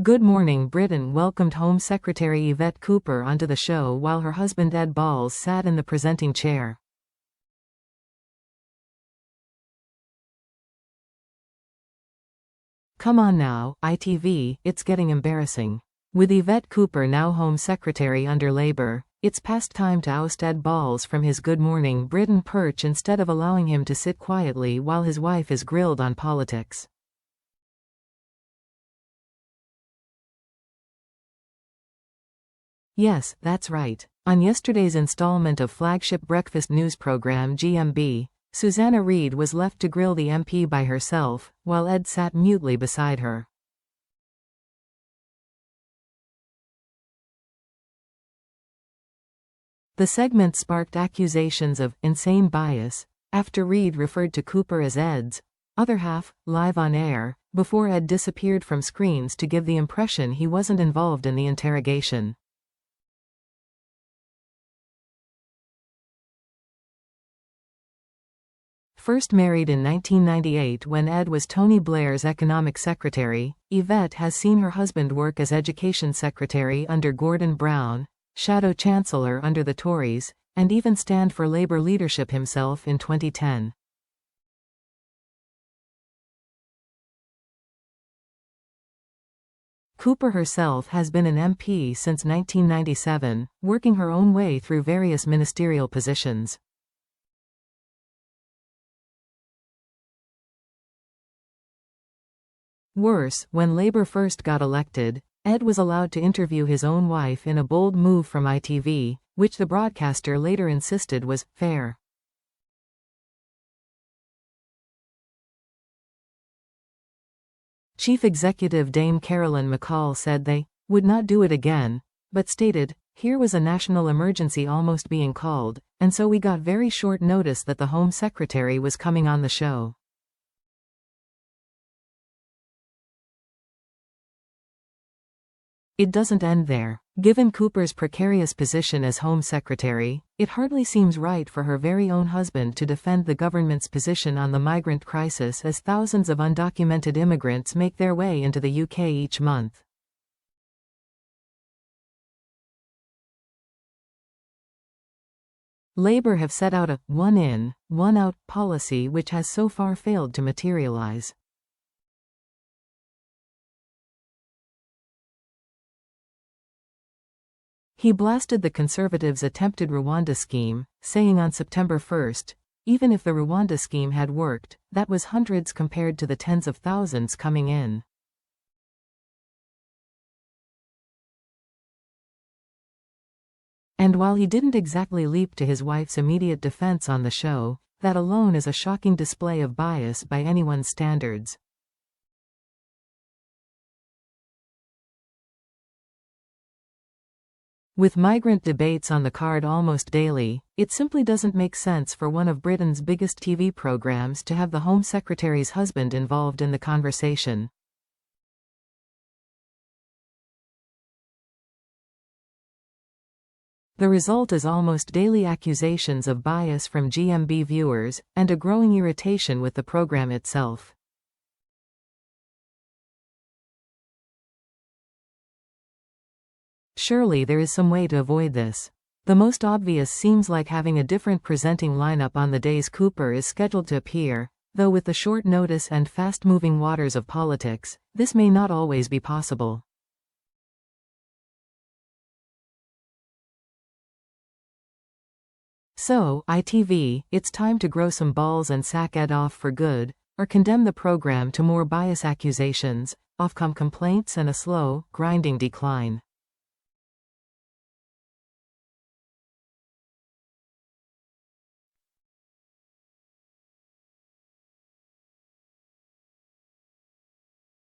Good Morning Britain welcomed Home Secretary Yvette Cooper onto the show while her husband Ed Balls sat in the presenting chair. Come on now, ITV, it's getting embarrassing. With Yvette Cooper now Home Secretary under Labour, it's past time to oust Ed Balls from his Good Morning Britain perch instead of allowing him to sit quietly while his wife is grilled on politics. Yes, that's right. On yesterday's installment of flagship breakfast news program GMB, Susanna was left to grill the MP by herself, while Ed sat mutely beside her. The segment sparked accusations of insane bias, after Reid referred to Cooper as Ed's other half, live on air, before Ed disappeared from screens to give the impression he wasn't involved in the interrogation. First married in 1998 when Ed was Tony Blair's economic secretary, Yvette has seen her husband work as education secretary under Gordon Brown, shadow chancellor under the Tories, and even stand for Labour leadership himself in 2010. Cooper herself has been an MP since 1997, working her own way through various ministerial positions. Worse, when Labour first got elected, Ed was allowed to interview his own wife in a bold move from ITV, which the broadcaster later insisted was fair. Chief Executive Dame Caroline McCall said they would not do it again, but stated, here was a national emergency almost being called, and so we got very short notice that the Home Secretary was coming on the show. It doesn't end there. Given Cooper's precarious position as Home Secretary, it hardly seems right for her very own husband to defend the government's position on the migrant crisis as thousands of undocumented immigrants make their way into the UK each month. Labour have set out a one in, one out policy which has so far failed to materialise. He blasted the Conservatives' attempted Rwanda scheme, saying on September 1, even if the Rwanda scheme had worked, that was hundreds compared to the tens of thousands coming in. And while he didn't exactly leap to his wife's immediate defense on the show, that alone is a shocking display of bias by anyone's standards. With migrant debates on the card almost daily, it simply doesn't make sense for one of Britain's biggest TV programs to have the Home Secretary's husband involved in the conversation. The result is almost daily accusations of bias from GMB viewers, and a growing irritation with the program itself. Surely there is some way to avoid this. The most obvious seems like having a different presenting lineup on the days Cooper is scheduled to appear, though with the short notice and fast-moving waters of politics, this may not always be possible. So, ITV, it's time to grow some balls and sack Ed off for good, or condemn the program to more bias accusations, Ofcom complaints and a slow, grinding decline.